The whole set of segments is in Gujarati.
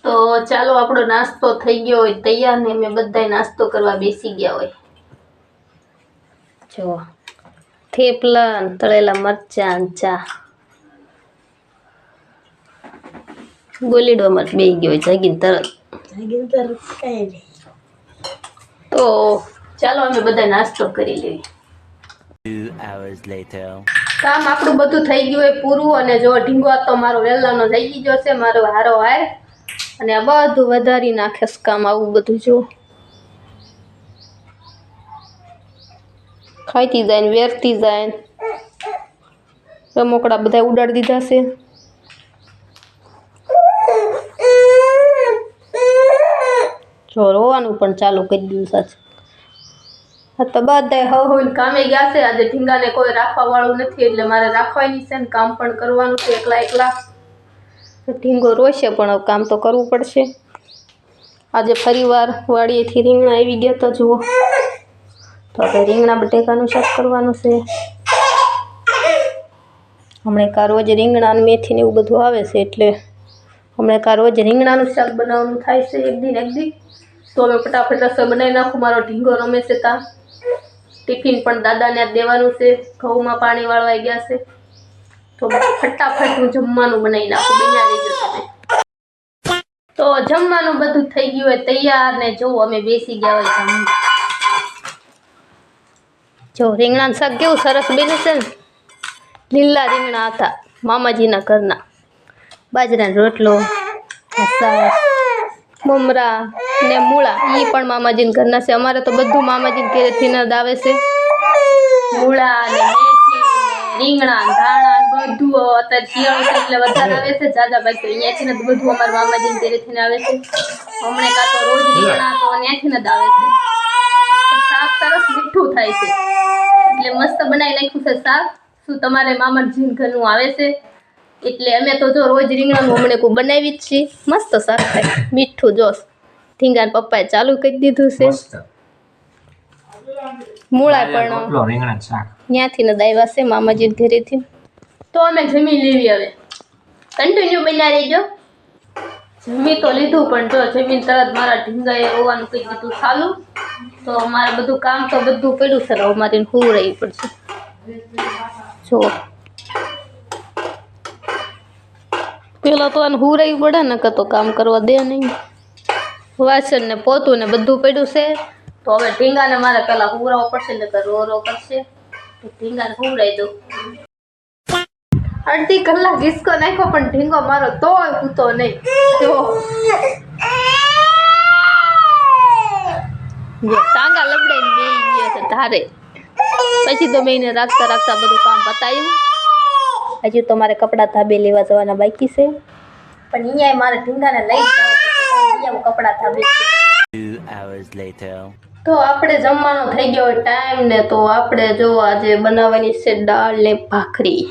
તો ચાલો આપણો નાસ્તો થઈ ગયો હોય તૈયાર ને અમે બધાય નાસ્તો કરવા બેસી ગયા હોય। જો થેપલા તળેલા મરચાં ચા ગોલીડો મત બેહી ગયો જાગીને તરત કઈ નહીં। તો ચાલો અમે બધા નાસ્તો કરી લઈએ। 2 hours later કામ આપણું બધું થઈ ગયું હોય પૂરું અને જો ઢીંગો તો મારો વેલાનો થઈ ગયો છે મારો હારો હાર અને આ બધું વધારી નાખે કામ આવું બધું જો ખાઈતી જાય ને વેરતી જાય રમકડા બધા ઉડાડી દીધા છે। જો રોવાનું પણ ચાલુ કરી દીધું સાચું। તો બધા હવે કામે ગયા છે। આજે ઢીંગાને કોઈ રાખવા વાળું નથી એટલે મારે રાખવાની છે ને કામ પણ કરવાનું છે એકલા એકલા। ઢીંગો રોશે પણ કામ તો કરવું પડશે। આજે ફરીવાર વાડીએથી રીંગણા આવી ગયા તો જુઓ તો આપણે રીંગણા બટેકાનું શાક કરવાનું છે। હમણાં કા રોજ રીંગણા અને મેથી ને એવું બધું આવે છે એટલે હમણાં કા રોજ રીંગણાનું શાક બનાવવાનું થાય છે એક દી તો અમે ફટાફટ રસોઈ બનાવી નાખું। મારો ઢીંગો રમે છે ત્યાં ટિફિન પણ દાદાને દેવાનું છે ઘઉંમાં પાણી વાળવાઈ ગયા છે તો ફટાફટ હું જમવાનું બનાવી નાખું બન્યા રહેજો તમે। તો જમવાનું બધું થઈ ગયું હોય તૈયાર ને જો અમે બેસી ગયા હોય જમવા। જો રીંગણાનું શાક કેવું સરસ બન્યું છે ને લીલા રીંગણા હતા મામાજીના ઘરના બાજરાનો રોટલો શાક મમરા ને મૂળા એ પણ મામાજીના ઘરના છે। અમારે તો બધું મામાજીના ઘરેથી જ આવે છે મૂળા ને મેથી રીંગણા ધાણા બધું અત્યારે શિયાળો છે એટલે વધારે આવે છે જાજા ભાઈ તો અહીંયાથી ને બધું અમારા મામાજીના ઘરેથી આવે છે। હમણાં કાં તો રોજ રીંગણા તો અહીંયાથી જ આવે છે। શાક સરસ મીઠું થાય છે એટલે મસ્ત બનાવી નાખ્યું છે શાક। શું તમારે મામાજીના ઘરનું આવે છે એટલે અમે તો જો રોજ રીંગણાનું હમણાં કોઈ બનાવી જ છીએ મસ્ત શાક થાય મીઠું જોશ। ઢીંગાના પપ્પાએ ચાલુ કરી દીધું છે મૂળા પણ ત્યાંથી ને દાવ્યા છે મામાજી ઘરેથી। તો અમે જમી લેવી હવે કન્ટિન્યુ બન્યા રહેજો। જમી તો લીધું પણ જો જમીન તરત મારા ઢીંગાએ રોવાનું કહી દીધું ચાલુ તો અમારે બધું કામ તો બધું પડ્યું છે હવે મારે હું રહી પડશે જો પેલા તો આને હું રહી પડે ને કે તો કામ કરવા દે નહીં વાસણ ને પોતું ને બધું પડ્યું છે તો હવે ઢીંગાને મારે પેલા હુરાવો પડશે ને કે રો કરશે તો ઢીંગાને હુરાઈ દઉં। અડધી કલાક હિસકો નાખ્યો પણ ઢીંગો મારો તોય પૂતો નહીં જો ટાંગા લબડાઈને બેસી ગયા છે ધારે પછી તો મેં એને રાખતા રાખતા બધું કામ બતાવ્યું। હજુ તો મારે કપડાં ધાબે લેવા જવાના બાકી છે પણ અહીંયા મારે ઢીંગાને લઈ જાવ કપડાં ધાબે 2 hours later તો આપણે જમવાનો થઈ ગયો ટાઈમ ને તો આપણે જો આજે બનાવવાની છે દાળ ને ભાખરી।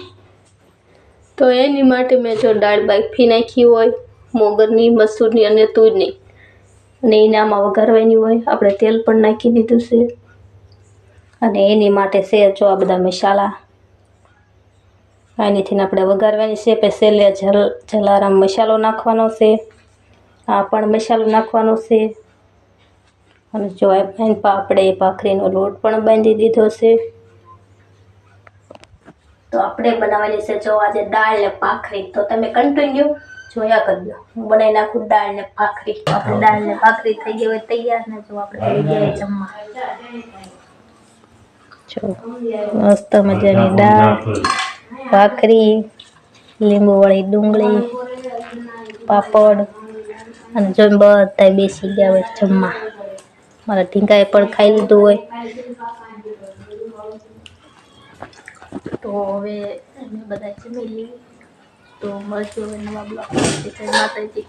તો એની માટે મેં જો દાળ બાફી નાખી હોય મોગરની મસૂરની અને તુરની અને એને આમાં વઘારવાની હોય આપણે તેલ પણ નાખી દીધું છે અને એની માટે છે જો આ બધા મસાલા આનીથી આપણે વઘારવાની છે પછી છેલ્લે જલારામ મસાલો નાખવાનો છે આ પણ મસાલો નાખવાનો છે અને જો આપણે ભાખરીનો લોટ પણ બાંધી દીધો છે। તો આપણે બનાવવાની છે જો આજે દાળ ને ભાખરી તો તમે કન્ટિન્યુ જોયા કરજો હું બનાવી નાખું દાળ ને ભાખરી। આપણે દાળ ને ભાખરી થઈ ગઈ હોય તૈયાર ને જો આપણે થઈ ગયા જમવા જો મસ્ત મજાની દાળ ભાખરી લીંબુવાળી ડુંગળી પાપડ અને જો બધા બેસી ગયા હોય જમવા મારા ઢીંગાએ પણ ખાઈ લીધું હોય તો હવે અમે બધા જમી લઈએ તો મળશું હવે નવા બ્લોગ માતાજી।